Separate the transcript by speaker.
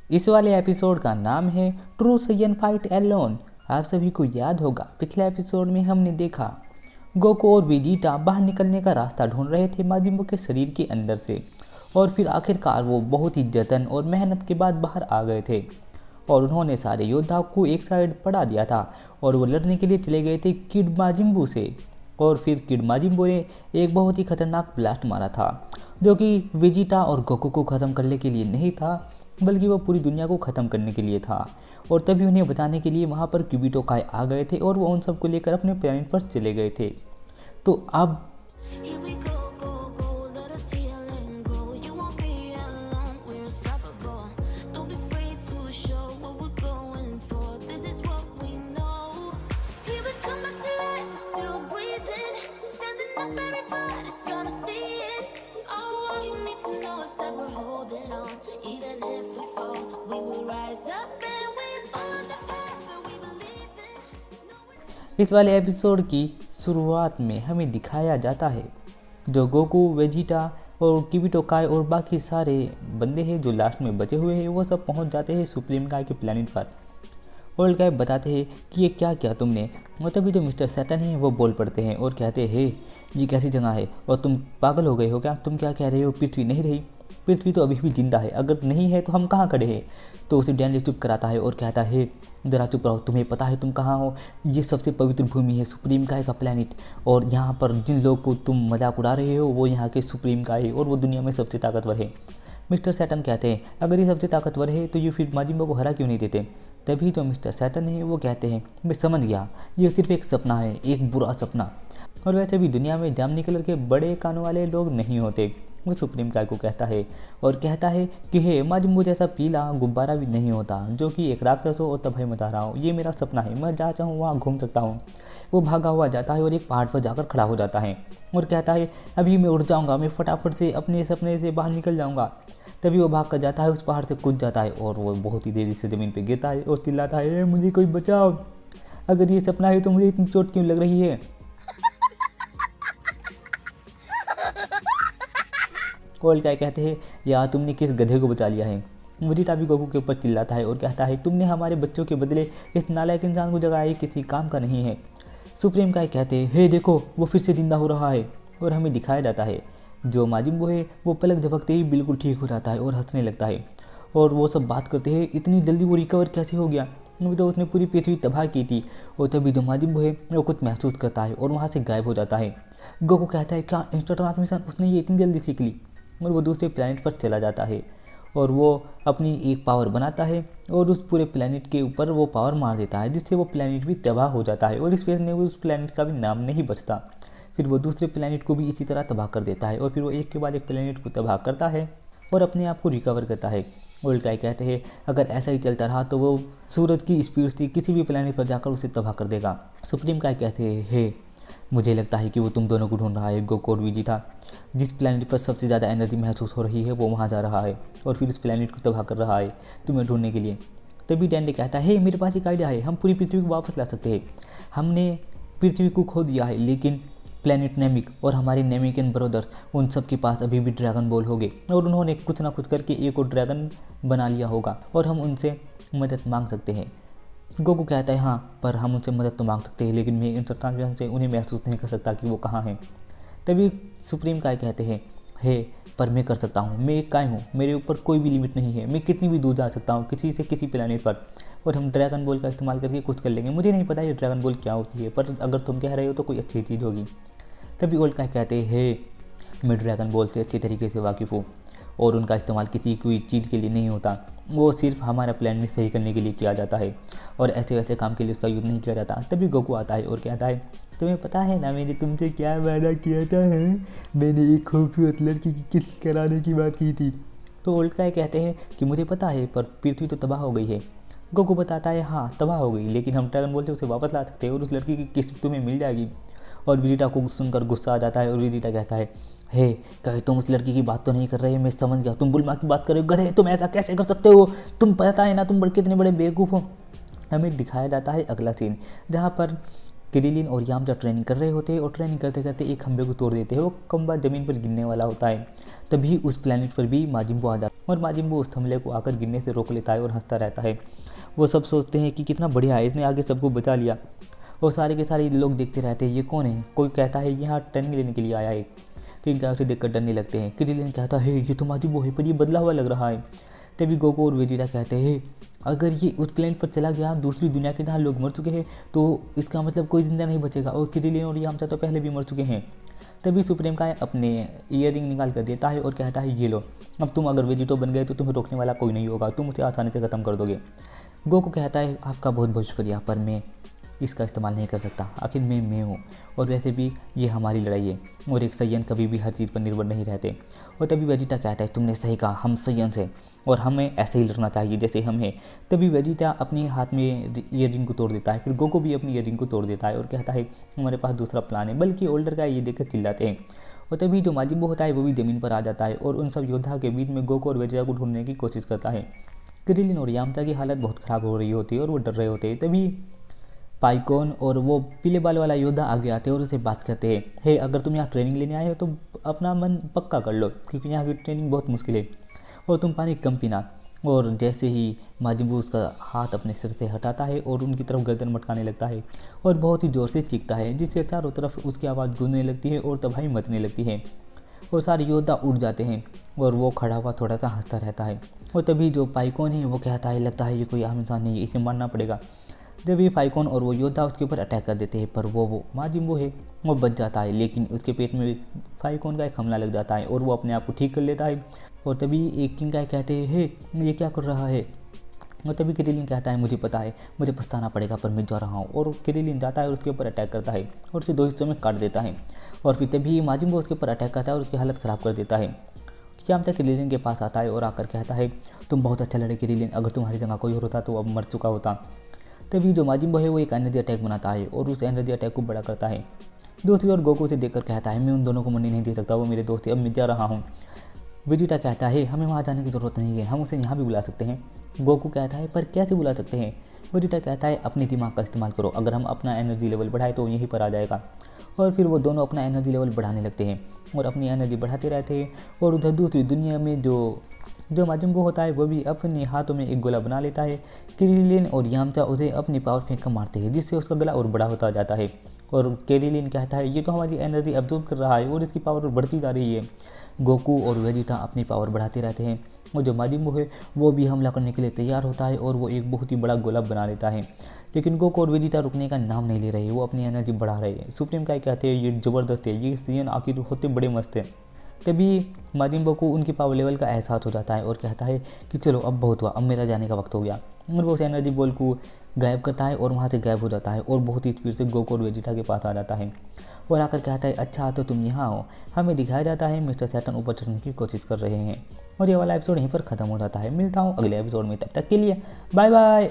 Speaker 1: इस वाले एपिसोड का नाम है ट्रू सैयन फाइट एलोन। आप सभी को याद होगा पिछले एपिसोड में हमने देखा गोकू और वेजिटा बाहर निकलने का रास्ता ढूंढ रहे थे माजिम्बू के शरीर के अंदर से, और फिर आखिरकार वो बहुत ही जतन और मेहनत के बाद बाहर आ गए थे और उन्होंने सारे योद्धाओं को एक साइड पड़ा दिया था और वो लड़ने के लिए चले गए थे किड माजिम्बू से। और फिर किड माजिम्बू ने एक बहुत ही खतरनाक ब्लास्ट मारा था जो कि वेजिटा और गोकू को ख़त्म करने के लिए नहीं था, बल्कि वो पूरी दुनिया को ख़त्म करने के लिए था। और तभी उन्हें बचाने के लिए वहाँ पर क्यूबिटो काय आ गए थे और वो उन सबको लेकर अपने प्लेनेट पर चले गए थे। तो अब
Speaker 2: Here we go, go, go, let us heal and grow. You won't be alone, we're unstoppable. Don't be afraid to show what we're going for. This is what we know. Here we come back to life, we're still breathing. Standing up, everybody's gonna see it. All you need to know is that we're holding on. Even if we fall, we will rise up and we follow the path that we believe in.
Speaker 1: इस वाले episode की शुरुआत में हमें दिखाया जाता है जो गोकू, वेजिटा और क्यूबिटो काय और बाकी सारे बंदे हैं जो लास्ट में बचे हुए हैं, वो सब पहुंच जाते हैं सुप्रीम काय के प्लेनेट पर। और काय बताते हैं कि ये क्या किया तुमने। और तभी जो मिस्टर सैटर्न है वो बोल पड़ते हैं और कहते हैं ये कैसी जगह है और तुम पागल हो गए हो क्या, तुम क्या कह रहे हो, पृथ्वी नहीं रही, पृथ्वी तो अभी भी जिंदा है, अगर नहीं है तो हम कहाँ खड़े हैं। तो उसे डैंडी चुप कराता है और कहता है जरा चुप रहो, तुम्हें पता है तुम कहाँ हो, ये सबसे पवित्र भूमि है सुप्रीम काय का प्लेनेट, और यहाँ पर जिन लोग को तुम मजाक उड़ा रहे हो वो यहाँ के सुप्रीम काय है और वो दुनिया में सबसे ताकतवर है। मिस्टर सैटर्न कहते हैं अगर ये सबसे ताकतवर है तो ये फिर माजिम्बा को हरा क्यों नहीं देते। तभी जो मिस्टर सैटर्न है वो कहते हैं मैं समझ गया, ये सिर्फ एक सपना है, एक बुरा सपना, और वैसे भी दुनिया में जामनी कलर के बड़े कानों वाले लोग नहीं होते। वो सुप्रीम काय को कहता है और कहता है कि हे माजिम्बू जैसा पीला गुब्बारा भी नहीं होता जो कि एक राक्षस हो और तबाही मचा रहा हो, ये मेरा सपना है, मैं जहाँ चाहूँ वहाँ घूम सकता हूँ। वो भागा हुआ जाता है और एक पहाड़ पर जाकर खड़ा हो जाता है और कहता है अभी मैं उड़ जाऊँगा, मैं फटाफट से अपने सपने से बाहर निकल जाऊँगा। तभी वो भाग कर जाता है, उस पहाड़ से कूद जाता है और वो बहुत ही देरी से ज़मीन पर गिरता है और चिल्लाता है मुझे कोई बचाओ, अगर ये सपना है तो मुझे इतनी चोट क्यों लग रही है। और काय कहते हैं यार तुमने किस गधे को बचा लिया है। वेजिटा भी गोकू के ऊपर चिल्लाता है और कहता है तुमने हमारे बच्चों के बदले इस नालायक इंसान को जगाया, किसी काम का नहीं है। सुप्रीम काय कहते हैं हे देखो वो फिर से जिंदा हो रहा है, और हमें दिखाया जाता है जो माजिम्बू है वो पलक झपकते ही बिल्कुल ठीक हो जाता है और हंसने लगता है। और वो सब बात करते हैं इतनी जल्दी वो रिकवर कैसे हो गया, वो तो उसने पूरी पृथ्वी तबाह की थी। और तभी जो माजिम्बू है वो कुछ महसूस करता है और वहाँ से गायब हो जाता है। गोकू कहता है क्या इंस्टेंट ट्रांसमिशन उसने ये इतनी जल्दी सीख ली, और वो दूसरे प्लेनेट पर चला जाता है और वो अपनी एक पावर बनाता है और उस पूरे प्लेनेट के ऊपर वो पावर मार देता है जिससे वो प्लेनेट भी तबाह हो जाता है और इस वजह से उस प्लेनेट का भी नाम नहीं बचता। फिर वो दूसरे प्लेनेट को भी इसी तरह तबाह कर देता है और फिर वो एक के बाद एक प्लेनेट को तबाह करता है और अपने आप को रिकवर करता है। और काय कहते हैं अगर ऐसा ही चलता रहा तो वो सूरज की स्पीड से किसी भी प्लेनेट पर जाकर उसे तबाह कर देगा। सुप्रीम काय कहते हैं हे मुझे लगता है कि वो तुम दोनों को ढूंढ रहा है। गोकू और वेजिटा जिस प्लेनेट पर सबसे ज़्यादा एनर्जी महसूस हो रही है वो वहाँ जा रहा है और फिर उस प्लेनेट को तबाह कर रहा है तुम्हें ढूंढने के लिए। तभी डैंडी कहता है हे मेरे पास एक आइडिया है, हम पूरी पृथ्वी को वापस ला सकते हैं। हमने पृथ्वी को खो दिया है लेकिन प्लेनेट नेमिक और हमारे नेमिकन ब्रदर्स उन सब के पास अभी भी ड्रैगन बॉल होंगे और उन्होंने कुछ ना कुछ करके एक और ड्रैगन बना लिया होगा और हम उनसे मदद मांग सकते हैं। गोकू कहता है हाँ पर हम उनसे मदद तो मांग सकते हैं लेकिन मैं इंस्टेंट से उन्हें महसूस नहीं कर सकता कि वो कहाँ हैं। तभी सुप्रीम काय कहते हैं हे पर मैं कर सकता हूँ, मैं एक काय हूँ, मेरे ऊपर कोई भी लिमिट नहीं है, मैं कितनी भी दूर जा सकता हूँ किसी से किसी प्लेनेट पर, और हम ड्रैगन बॉल का इस्तेमाल करके कुछ कर लेंगे। मुझे नहीं पता ये ड्रैगन बॉल क्या होती है पर अगर तुम कह रहे हो तो कोई अच्छी चीज़ होगी। तभी ओल्ड काय कहते हैं हे मैं ड्रैगन बॉल से अच्छी तरीके से वाकिफ़ हूँ और उनका इस्तेमाल किसी कोई चीज़ के लिए नहीं होता, वो सिर्फ हमारा प्लेनेट सही करने के लिए किया जाता है और ऐसे वैसे काम के लिए उसका यूज़ नहीं किया जाता। तभी गोकू आता है और कहता है तुम्हें पता है ना मैंने तुमसे क्या वादा किया था है? मैंने एक खूबसूरत लड़की की किस कराने की बात की थी। तो ओल्ड काय कहते हैं कि मुझे पता है पर पृथ्वी तो तबाह हो गई है। गोकू बताता है हाँ तबाह हो गई लेकिन हम ड्रैगन बॉल से उसे वापस ला सकते हैं और उस लड़की की किस्त तुम्हें मिल जाएगी। और वेजिटा को सुनकर गुस्सा आ जाता है और वेजिटा कहता है हे कहीं तुम उस लड़की की बात तो नहीं कर रहे, मैं समझ गया तुम बुलमा की बात कर रहे हो, गधे तुम ऐसा कैसे कर सकते हो, तुम पता है ना तुम कितने बड़े बेवकूफ़ हो। हमें दिखाया जाता है अगला सीन जहाँ पर क्रिलिन और यामचा ट्रेनिंग कर रहे होते हैं और ट्रेनिंग करते करते एक खंभे को तोड़ देते हैं। वो खंभा ज़मीन पर गिरने वाला होता है। तभी उस प्लेनेट पर भी माजिन बू आ जाता है और माजिन बू उस थमले को आकर गिरने से रोक लेता है और हंसता रहता है। वो सब सोचते हैं कि कितना बढ़िया है, इसने आगे सबको बचा लिया। और सारे के सारे लोग देखते रहते हैं ये कौन है। कोई कहता है यहाँ ट्रेनिंग लेने के लिए आया है, क्योंकि उसे देखकर डरने लगते हैं। क्रिलिन कहता है ये तो माजिन बू है, पर ये बदला हुआ लग रहा है। तभी गोकू और वेजिटा कहते हैं अगर ये उस प्लेनेट पर चला गया, दूसरी दुनिया के जहाँ लोग मर चुके हैं, तो इसका मतलब कोई जिंदा नहीं बचेगा और क्रिलिन और यामचा तो पहले भी मर चुके हैं। तभी सुप्रीम काय अपने ईयरिंग निकाल कर देता है और कहता है ये लो, अब तुम अगर वेजिटो बन गए तो तुम्हें रोकने वाला कोई नहीं होगा, तुम उसे आसानी से ख़त्म कर दोगे। गोकू कहता है आपका बहुत बहुत शुक्रिया, पर मैं इसका इस्तेमाल नहीं कर सकता, आखिर मैं हूँ और वैसे भी ये हमारी लड़ाई है और एक सैयन कभी भी हर चीज़ पर निर्भर नहीं रहते। और तभी वेजिटा कहता है तुमने सही कहा, हम सैयन्स हैं और हमें ऐसे ही लड़ना चाहिए जैसे हम हैं। तभी वेजिटा अपने हाथ में ईयरिंग को तोड़ देता है। फिर गोकू भी अपनी ईयरिंग को तोड़ देता है और कहता है हमारे पास दूसरा प्लान है, बल्कि ओल्डर का ये देखकर चिल्लाते हैं। और तभी जो माजिन बू होता है वो भी ज़मीन पर आ जाता है और उन सब योद्धा के बीच में गोकू और वेजिटा को ढूंढने की कोशिश करता है। क्रिलिन और यामचा की हालत बहुत ख़राब हो रही होती है और वो डर रहे होते हैं। तभी पाइकोन और वो पीले बाल वाला योद्धा आगे आते हैं और उसे बात करते हैं, हे अगर तुम यहाँ ट्रेनिंग लेने आए हो तो अपना मन पक्का कर लो, क्योंकि यहाँ की ट्रेनिंग बहुत मुश्किल है और तुम पानी कम पीना। और जैसे ही माजिन बू उसका हाथ अपने सिर से हटाता है और उनकी तरफ गर्दन मटकाने लगता है और बहुत ही ज़ोर से चीखता है, जिससे चारों तरफ उसकी आवाज़ गूंजने लगती है और तबाही मचने लगती है और सारे योद्धा उठ जाते हैं और वो खड़ा हुआ थोड़ा सा हंसता रहता है। और तभी जो पाइकोन है वो कहता है लगता है ये कोई आम इंसान नहीं है, इसे मारना पड़ेगा। जब ये फाइकोन और वो योद्धा उसके ऊपर अटैक कर देते हैं, पर वो माजिन बू है वो बच जाता है, लेकिन उसके पेट में फाइकोन का एक हमला लग जाता है और वो अपने आप को ठीक कर लेता है। और तभी एक किंग काय कहते हैं हे ये क्या कर रहा है। और तभी क्रिलिन कहता है मुझे पता है, मुझे पछताना पड़ेगा, पर मैं जा रहा हूँ। और क्रिलिन जाता है और उसके ऊपर अटैक करता है और उसे 2 हिस्सों में काट देता है। और फिर तभी माजिन बू उसके ऊपर अटैक करता है और उसकी हालत ख़राब कर देता है। यामचा क्रिलिन के पास आता है और आकर कहता है तुम बहुत अच्छा लड़े क्रिलिन, अगर तुम्हारी जगह कोई और होता तो अब मर चुका होता। तभी जो माजिन बू है वो एक एनर्जी अटैक बनाता है और उस एनर्जी अटैक को बड़ा करता है। दूसरी ओर गोकू से देखकर कहता है मैं उन दोनों को मरने नहीं दे सकता, वो मेरे दोस्त है, अब मैं जा रहा हूँ। वेजिटा कहता है हमें वहाँ जाने की ज़रूरत नहीं है, हम उसे यहाँ भी बुला सकते हैं। गोकू कहता है पर कैसे बुला सकते हैं। वेजिटा कहता है अपने दिमाग का इस्तेमाल करो, अगर हम अपना एनर्जी लेवल बढ़ाए तो यहीं पर आ जाएगा। और फिर वो दोनों अपना एनर्जी लेवल बढ़ाने लगते हैं और अपनी एनर्जी बढ़ाते रहते हैं। और उधर दूसरी दुनिया में जो माजिन बू होता है वो भी अपने हाथों में एक गोला बना लेता है। क्रिलिन और यामचा उसे अपनी पावर फेंक कर मारते हैं, जिससे उसका गला और बड़ा होता जाता है। और क्रिलिन कहता है ये तो हमारी एनर्जी एब्जॉर्ब कर रहा है और इसकी पावर बढ़ती जा रही है। गोकू और वेजिटा अपनी पावर बढ़ाते रहते हैं और जो माजिन बू है वो भी हमला करने के लिए तैयार होता है और वो एक बहुत ही बड़ा गोला बना लेता है। लेकिन गोकू और वेजिटा रुकने का नाम नहीं ले रहे, वो अपनी एनर्जी बढ़ा रहे हैं। सुप्रीम काय कहते हैं ये ज़बरदस्त है, ये सीजन आखिर होते बड़े मस्त हैं। तभी माजिन बू को उनकी पावर लेवल का एहसास हो जाता है और कहता है कि चलो अब बहुत हुआ, अब मेरा जाने का वक्त हो गया। और वो उस एनर्जी बॉल को गायब करता है और वहाँ से गायब हो जाता है और बहुत ही स्पीड से गोकू और वेजिटा के पास आ जाता है और आकर कहता है अच्छा तो तुम यहाँ हो। हमें दिखाया जाता है मिस्टर सैटर्न ऊपर चढ़ने की कोशिश कर रहे हैं और ये वाला एपिसोड यहीं पर ख़त्म हो जाता है। मिलता हूँ अगले एपिसोड में, तब तक के लिए बाय बाय।